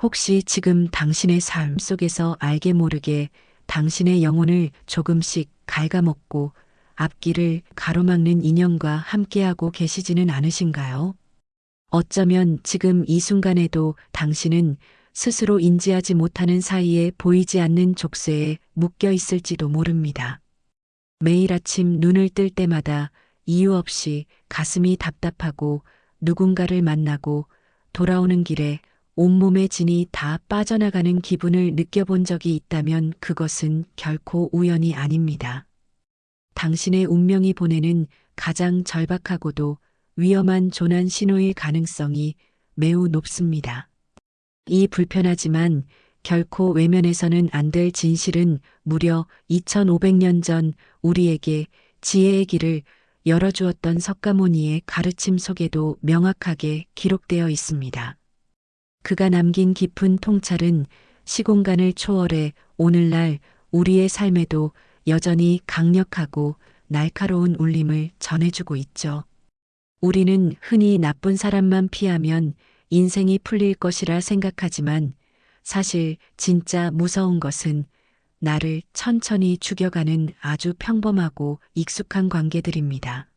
혹시 지금 당신의 삶 속에서 알게 모르게 당신의 영혼을 조금씩 갉아먹고 앞길을 가로막는 인연과 함께하고 계시지는 않으신가요? 어쩌면 지금 이 순간에도 당신은 스스로 인지하지 못하는 사이에 보이지 않는 족쇄에 묶여 있을지도 모릅니다. 매일 아침 눈을 뜰 때마다 이유 없이 가슴이 답답하고 누군가를 만나고 돌아오는 길에 온몸의 진이 다 빠져나가는 기분을 느껴본 적이 있다면 그것은 결코 우연이 아닙니다. 당신의 운명이 보내는 가장 절박하고도 위험한 조난 신호일 가능성이 매우 높습니다. 이 불편하지만 결코 외면해서는 안 될 진실은 무려 2500년 전 우리에게 지혜의 길을 열어주었던 석가모니의 가르침 속에도 명확하게 기록되어 있습니다. 그가 남긴 깊은 통찰은 시공간을 초월해 오늘날 우리의 삶에도 여전히 강력하고 날카로운 울림을 전해주고 있죠. 우리는 흔히 나쁜 사람만 피하면 인생이 풀릴 것이라 생각하지만 사실 진짜 무서운 것은 나를 천천히 죽여가는 아주 평범하고 익숙한 관계들입니다.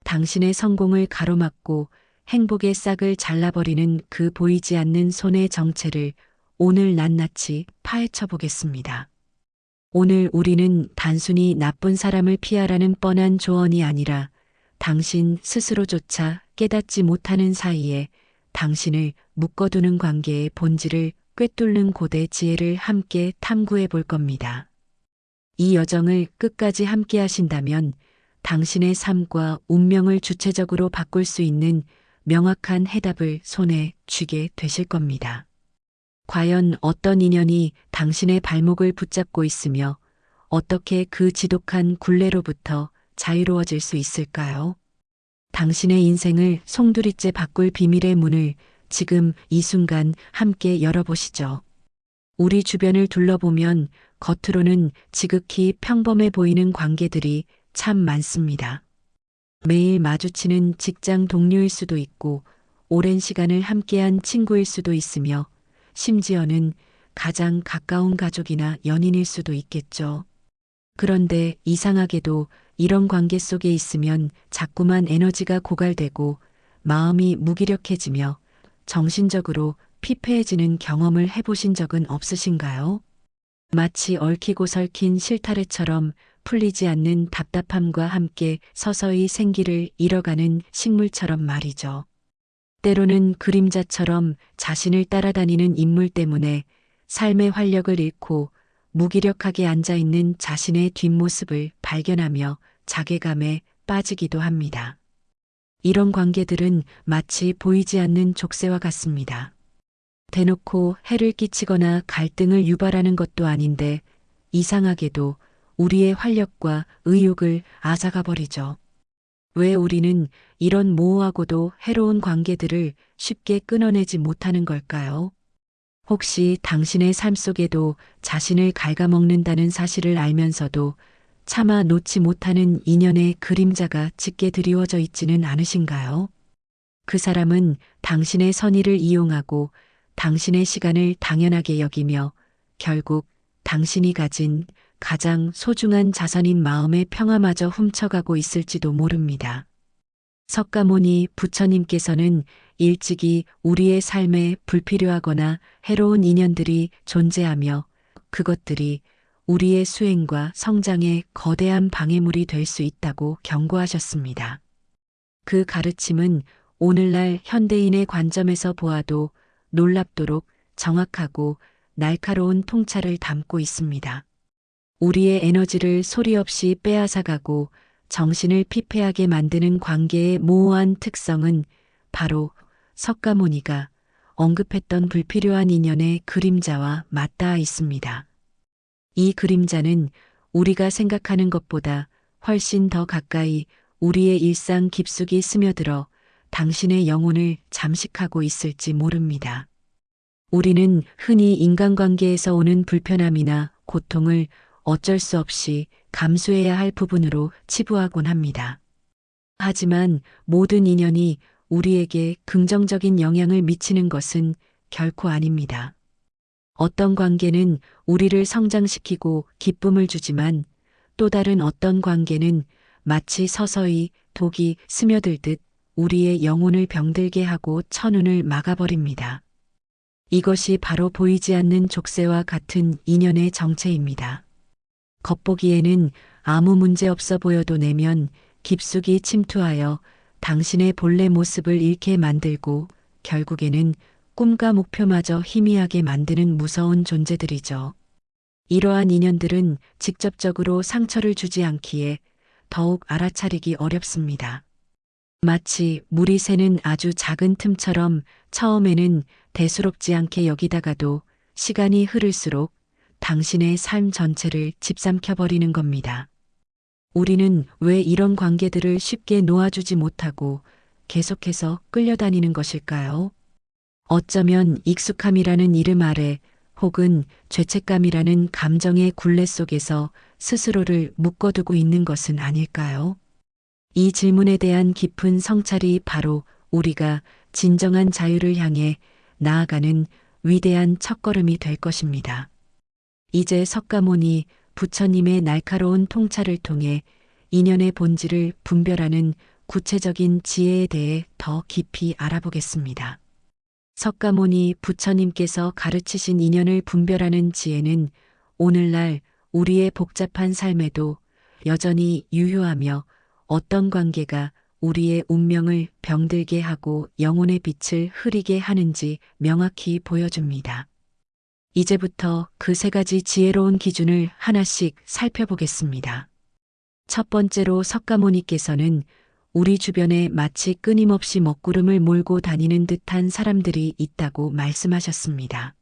당신의 성공을 가로막고 행복의 싹을 잘라버리는 그 보이지 않는 손의 정체를 오늘 낱낱이 파헤쳐 보겠습니다. 오늘 우리는 단순히 나쁜 사람을 피하라는 뻔한 조언이 아니라 당신 스스로조차 깨닫지 못하는 사이에 당신을 묶어두는 관계의 본질을 꿰뚫는 고대 지혜를 함께 탐구해 볼 겁니다. 이 여정을 끝까지 함께 하신다면 당신의 삶과 운명을 주체적으로 바꿀 수 있는 명확한 해답을 손에 쥐게 되실 겁니다. 과연 어떤 인연이 당신의 발목을 붙잡고 있으며 어떻게 그 지독한 굴레로부터 자유로워질 수 있을까요? 당신의 인생을 송두리째 바꿀 비밀의 문을 지금 이 순간 함께 열어보시죠. 우리 주변을 둘러보면 겉으로는 지극히 평범해 보이는 관계들이 참 많습니다. 매일 마주치는 직장 동료일 수도 있고 오랜 시간을 함께한 친구일 수도 있으며 심지어는 가장 가까운 가족이나 연인일 수도 있겠죠. 그런데 이상하게도 이런 관계 속에 있으면 자꾸만 에너지가 고갈되고 마음이 무기력해지며 정신적으로 피폐해지는 경험을 해보신 적은 없으신가요? 마치 얽히고 설킨 실타래처럼 풀리지 않는 답답함과 함께 서서히 생기를 잃어가는 식물처럼 말이죠. 때로는 그림자처럼 자신을 따라다니는 인물 때문에 삶의 활력을 잃고 무기력하게 앉아있는 자신의 뒷모습을 발견하며 자괴감에 빠지기도 합니다. 이런 관계들은 마치 보이지 않는 족쇄와 같습니다. 대놓고 해를 끼치거나 갈등을 유발하는 것도 아닌데 이상하게도 우리의 활력과 의욕을 앗아가 버리죠. 왜 우리는 이런 모호하고도 해로운 관계들을 쉽게 끊어내지 못하는 걸까요? 혹시 당신의 삶 속에도 자신을 갉아먹는다는 사실을 알면서도 차마 놓지 못하는 인연의 그림자가 짙게 드리워져 있지는 않으신가요? 그 사람은 당신의 선의를 이용하고 당신의 시간을 당연하게 여기며 결국 당신이 가진 가장 소중한 자산인 마음의 평화마저 훔쳐가고 있을지도 모릅니다. 석가모니 부처님께서는 일찍이 우리의 삶에 불필요하거나 해로운 인연들이 존재하며 그것들이 우리의 수행과 성장에 거대한 방해물이 될 수 있다고 경고하셨습니다. 그 가르침은 오늘날 현대인의 관점에서 보아도 놀랍도록 정확하고 날카로운 통찰을 담고 있습니다. 우리의 에너지를 소리 없이 빼앗아가고 정신을 피폐하게 만드는 관계의 모호한 특성은 바로 석가모니가 언급했던 불필요한 인연의 그림자와 맞닿아 있습니다. 이 그림자는 우리가 생각하는 것보다 훨씬 더 가까이 우리의 일상 깊숙이 스며들어 당신의 영혼을 잠식하고 있을지 모릅니다. 우리는 흔히 인간관계에서 오는 불편함이나 고통을 어쩔 수 없이 감수해야 할 부분으로 치부하곤 합니다. 하지만 모든 인연이 우리에게 긍정적인 영향을 미치는 것은 결코 아닙니다. 어떤 관계는 우리를 성장시키고 기쁨을 주지만 또 다른 어떤 관계는 마치 서서히 독이 스며들듯 우리의 영혼을 병들게 하고 천운을 막아버립니다. 이것이 바로 보이지 않는 족쇄와 같은 인연의 정체입니다. 겉보기에는 아무 문제 없어 보여도 내면 깊숙이 침투하여 당신의 본래 모습을 잃게 만들고 결국에는 꿈과 목표마저 희미하게 만드는 무서운 존재들이죠. 이러한 인연들은 직접적으로 상처를 주지 않기에 더욱 알아차리기 어렵습니다. 마치 물이 새는 아주 작은 틈처럼 처음에는 대수롭지 않게 여기다가도 시간이 흐를수록 당신의 삶 전체를 집삼켜버리는 겁니다. 우리는 왜 이런 관계들을 쉽게 놓아주지 못하고 계속해서 끌려다니는 것일까요? 어쩌면 익숙함이라는 이름 아래 혹은 죄책감이라는 감정의 굴레 속에서 스스로를 묶어두고 있는 것은 아닐까요? 이 질문에 대한 깊은 성찰이 바로 우리가 진정한 자유를 향해 나아가는 위대한 첫걸음이 될 것입니다. 이제 석가모니 부처님의 날카로운 통찰을 통해 인연의 본질을 분별하는 구체적인 지혜에 대해 더 깊이 알아보겠습니다. 석가모니 부처님께서 가르치신 인연을 분별하는 지혜는 오늘날 우리의 복잡한 삶에도 여전히 유효하며 어떤 관계가 우리의 운명을 병들게 하고 영혼의 빛을 흐리게 하는지 명확히 보여줍니다. 이제부터 그 세 가지 지혜로운 기준을 하나씩 살펴보겠습니다. 첫 번째로 석가모니께서는 우리 주변에 마치 끊임없이 먹구름을 몰고 다니는 듯한 사람들이 있다고 말씀하셨습니다.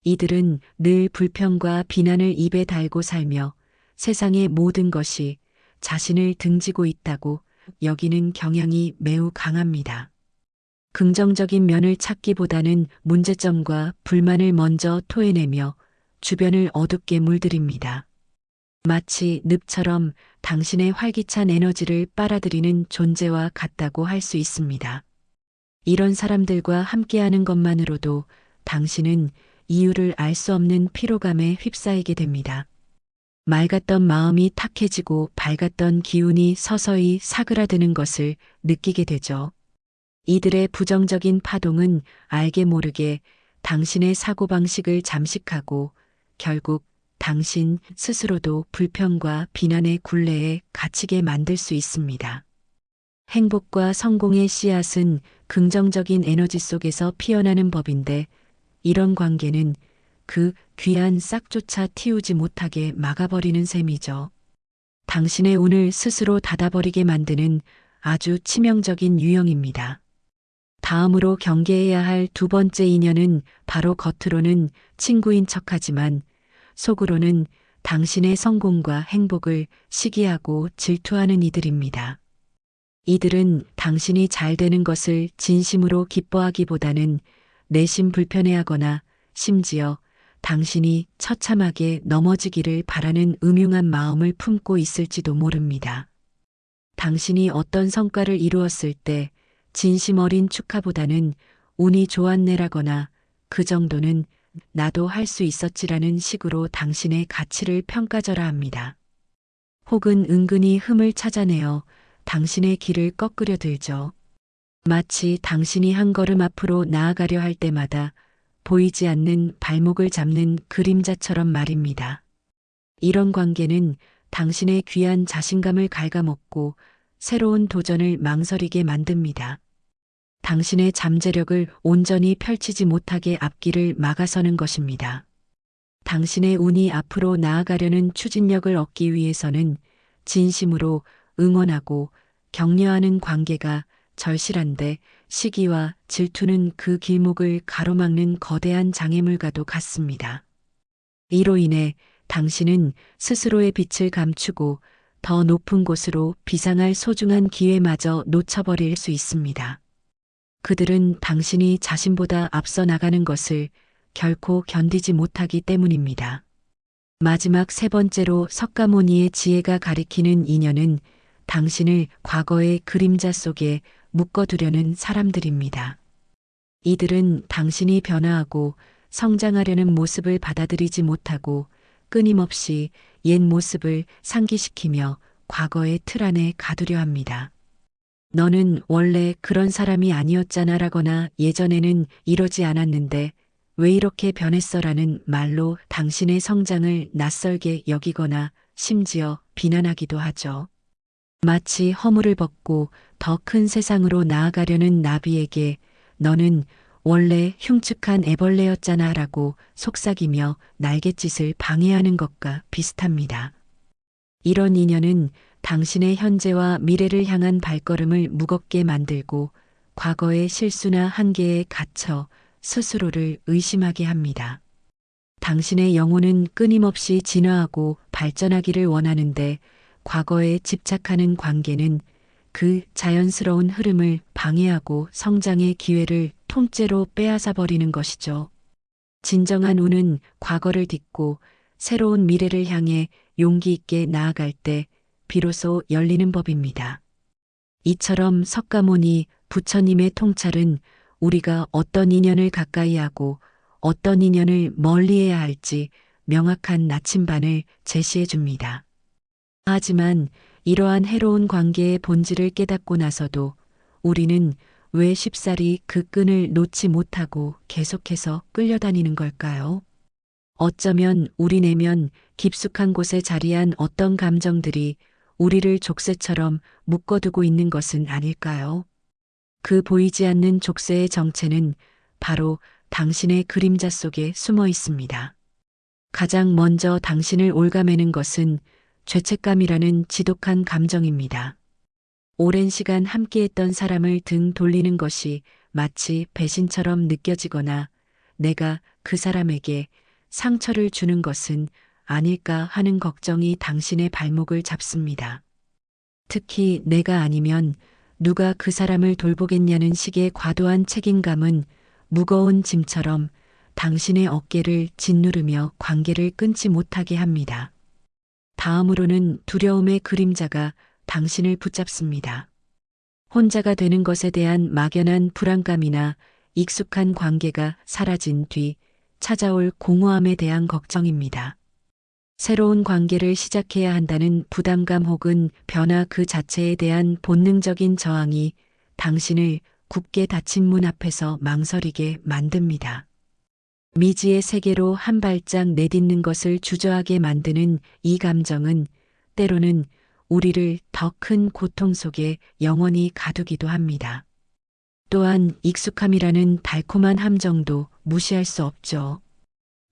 이들은 늘 불평과 비난을 입에 달고 살며 세상의 모든 것이 자신을 등지고 있다고 여기는 경향이 매우 강합니다. 긍정적인 면을 찾기보다는 문제점과 불만을 먼저 토해내며 주변을 어둡게 물들입니다. 마치 늪처럼 당신의 활기찬 에너지를 빨아들이는 존재와 같다고 할 수 있습니다. 이런 사람들과 함께하는 것만으로도 당신은 이유를 알 수 없는 피로감에 휩싸이게 됩니다. 맑았던 마음이 탁해지고 밝았던 기운이 서서히 사그라드는 것을 느끼게 되죠. 이들의 부정적인 파동은 알게 모르게 당신의 사고방식을 잠식하고 결국 당신 스스로도 불평과 비난의 굴레에 갇히게 만들 수 있습니다. 행복과 성공의 씨앗은 긍정적인 에너지 속에서 피어나는 법인데 이런 관계는 그 귀한 싹조차 틔우지 못하게 막아버리는 셈이죠. 당신의 운을 스스로 닫아버리게 만드는 아주 치명적인 유형입니다. 다음으로 경계해야 할 두 번째 인연은 바로 겉으로는 친구인 척하지만 속으로는 당신의 성공과 행복을 시기하고 질투하는 이들입니다. 이들은 당신이 잘 되는 것을 진심으로 기뻐하기보다는 내심 불편해하거나 심지어 당신이 처참하게 넘어지기를 바라는 음흉한 마음을 품고 있을지도 모릅니다. 당신이 어떤 성과를 이루었을 때 진심 어린 축하보다는 운이 좋았네라거나 그 정도는 나도 할 수 있었지라는 식으로 당신의 가치를 평가절하 합니다. 혹은 은근히 흠을 찾아내어 당신의 길을 꺾으려 들죠. 마치 당신이 한 걸음 앞으로 나아가려 할 때마다 보이지 않는 발목을 잡는 그림자처럼 말입니다. 이런 관계는 당신의 귀한 자신감을 갉아먹고 새로운 도전을 망설이게 만듭니다. 당신의 잠재력을 온전히 펼치지 못하게 앞길을 막아서는 것입니다. 당신의 운이 앞으로 나아가려는 추진력을 얻기 위해서는 진심으로 응원하고 격려하는 관계가 절실한데 시기와 질투는 그 길목을 가로막는 거대한 장애물과도 같습니다. 이로 인해 당신은 스스로의 빛을 감추고 더 높은 곳으로 비상할 소중한 기회마저 놓쳐버릴 수 있습니다. 그들은 당신이 자신보다 앞서 나가는 것을 결코 견디지 못하기 때문입니다. 마지막 세 번째로 석가모니의 지혜가 가리키는 인연은 당신을 과거의 그림자 속에 묶어두려는 사람들입니다. 이들은 당신이 변화하고 성장하려는 모습을 받아들이지 못하고 끊임없이 옛 모습을 상기시키며 과거의 틀 안에 가두려 합니다. 너는 원래 그런 사람이 아니었잖아 라거나 예전에는 이러지 않았는데 왜 이렇게 변했어라는 말로 당신의 성장을 낯설게 여기거나 심지어 비난하기도 하죠. 마치 허물을 벗고 더 큰 세상으로 나아가려는 나비에게 너는 원래 흉측한 애벌레였잖아 라고 속삭이며 날갯짓을 방해하는 것과 비슷합니다. 이런 인연은 당신의 현재와 미래를 향한 발걸음을 무겁게 만들고 과거의 실수나 한계에 갇혀 스스로를 의심하게 합니다. 당신의 영혼은 끊임없이 진화하고 발전하기를 원하는데 과거에 집착하는 관계는 그 자연스러운 흐름을 방해하고 성장의 기회를 통째로 빼앗아 버리는 것이죠. 진정한 운은 과거를 딛고 새로운 미래를 향해 용기 있게 나아갈 때 비로소 열리는 법입니다. 이처럼 석가모니 부처님의 통찰은 우리가 어떤 인연을 가까이 하고 어떤 인연을 멀리해야 할지 명확한 나침반을 제시해 줍니다. 하지만 이러한 해로운 관계의 본질을 깨닫고 나서도 우리는 왜 쉽사리 그 끈을 놓지 못하고 계속해서 끌려다니는 걸까요? 어쩌면 우리 내면 깊숙한 곳에 자리한 어떤 감정들이 우리를 족쇄처럼 묶어두고 있는 것은 아닐까요? 그 보이지 않는 족쇄의 정체는 바로 당신의 그림자 속에 숨어 있습니다. 가장 먼저 당신을 올가매는 것은 죄책감이라는 지독한 감정입니다. 오랜 시간 함께했던 사람을 등 돌리는 것이 마치 배신처럼 느껴지거나 내가 그 사람에게 상처를 주는 것은 아닐까 하는 걱정이 당신의 발목을 잡습니다. 특히 내가 아니면 누가 그 사람을 돌보겠냐는 식의 과도한 책임감은 무거운 짐처럼 당신의 어깨를 짓누르며 관계를 끊지 못하게 합니다. 다음으로는 두려움의 그림자가 당신을 붙잡습니다. 혼자가 되는 것에 대한 막연한 불안감이나 익숙한 관계가 사라진 뒤 찾아올 공허함에 대한 걱정입니다. 새로운 관계를 시작해야 한다는 부담감 혹은 변화 그 자체에 대한 본능적인 저항이 당신을 굳게 닫힌 문 앞에서 망설이게 만듭니다. 미지의 세계로 한 발짝 내딛는 것을 주저하게 만드는 이 감정은 때로는 우리를 더 큰 고통 속에 영원히 가두기도 합니다. 또한 익숙함이라는 달콤한 함정도 무시할 수 없죠.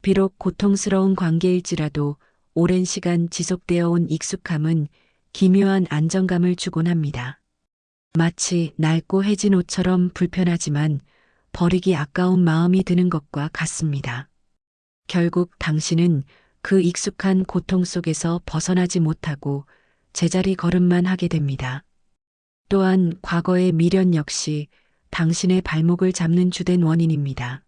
비록 고통스러운 관계일지라도 오랜 시간 지속되어 온 익숙함은 기묘한 안정감을 주곤 합니다. 마치 낡고 해진 옷처럼 불편하지만 버리기 아까운 마음이 드는 것과 같습니다. 결국 당신은 그 익숙한 고통 속에서 벗어나지 못하고 제자리 걸음만 하게 됩니다. 또한 과거의 미련 역시 당신의 발목을 잡는 주된 원인입니다.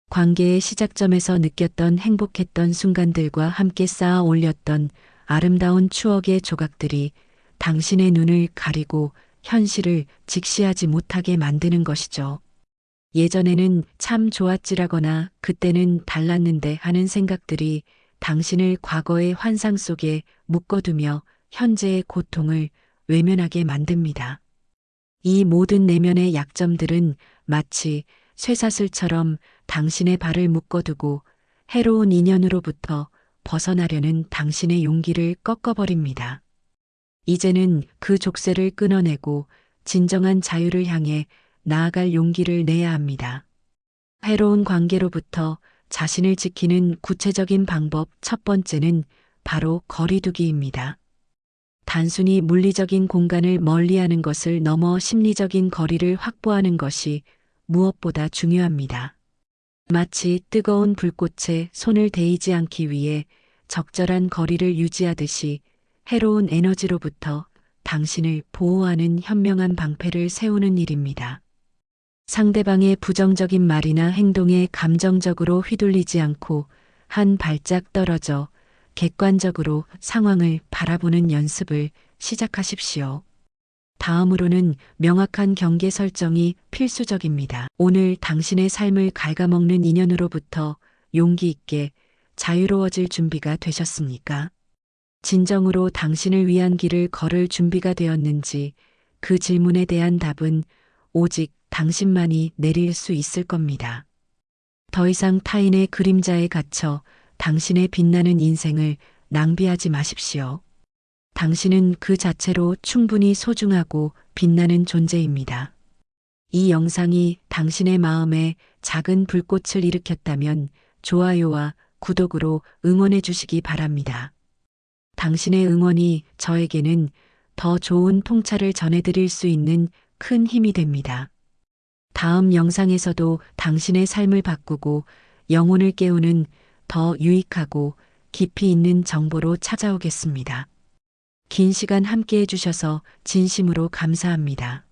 관계의 시작점에서 느꼈던 행복했던 순간들과 함께 쌓아 올렸던 아름다운 추억의 조각들이 당신의 눈을 가리고 현실을 직시하지 못하게 만드는 것이죠. 예전에는 참 좋았지라거나 그때는 달랐는데 하는 생각들이 당신을 과거의 환상 속에 묶어두며 현재의 고통을 외면하게 만듭니다. 이 모든 내면의 약점들은 마치 쇠사슬처럼 당신의 발을 묶어두고 해로운 인연으로부터 벗어나려는 당신의 용기를 꺾어버립니다. 이제는 그 족쇄를 끊어내고 진정한 자유를 향해 나아갈 용기를 내야 합니다. 해로운 관계로부터 자신을 지키는 구체적인 방법 첫 번째는 바로 거리두기입니다. 단순히 물리적인 공간을 멀리하는 것을 넘어 심리적인 거리를 확보하는 것이 무엇보다 중요합니다. 마치 뜨거운 불꽃에 손을 대이지 않기 위해 적절한 거리를 유지하듯이 해로운 에너지로부터 당신을 보호하는 현명한 방패를 세우는 일입니다. 상대방의 부정적인 말이나 행동에 감정적으로 휘둘리지 않고 한 발짝 떨어져 객관적으로 상황을 바라보는 연습을 시작하십시오. 다음으로는 명확한 경계 설정이 필수적입니다. 오늘 당신의 삶을 갉아먹는 인연으로부터 용기 있게 자유로워질 준비가 되셨습니까? 진정으로 당신을 위한 길을 걸을 준비가 되었는지 그 질문에 대한 답은 오직 당신만이 내릴 수 있을 겁니다. 더 이상 타인의 그림자에 갇혀 당신의 빛나는 인생을 낭비하지 마십시오. 당신은 그 자체로 충분히 소중하고 빛나는 존재입니다. 이 영상이 당신의 마음에 작은 불꽃을 일으켰다면 좋아요와 구독으로 응원해 주시기 바랍니다. 당신의 응원이 저에게는 더 좋은 통찰을 전해드릴 수 있는 큰 힘이 됩니다. 다음 영상에서도 당신의 삶을 바꾸고 영혼을 깨우는 더 유익하고 깊이 있는 정보로 찾아오겠습니다. 긴 시간 함께 해주셔서 진심으로 감사합니다.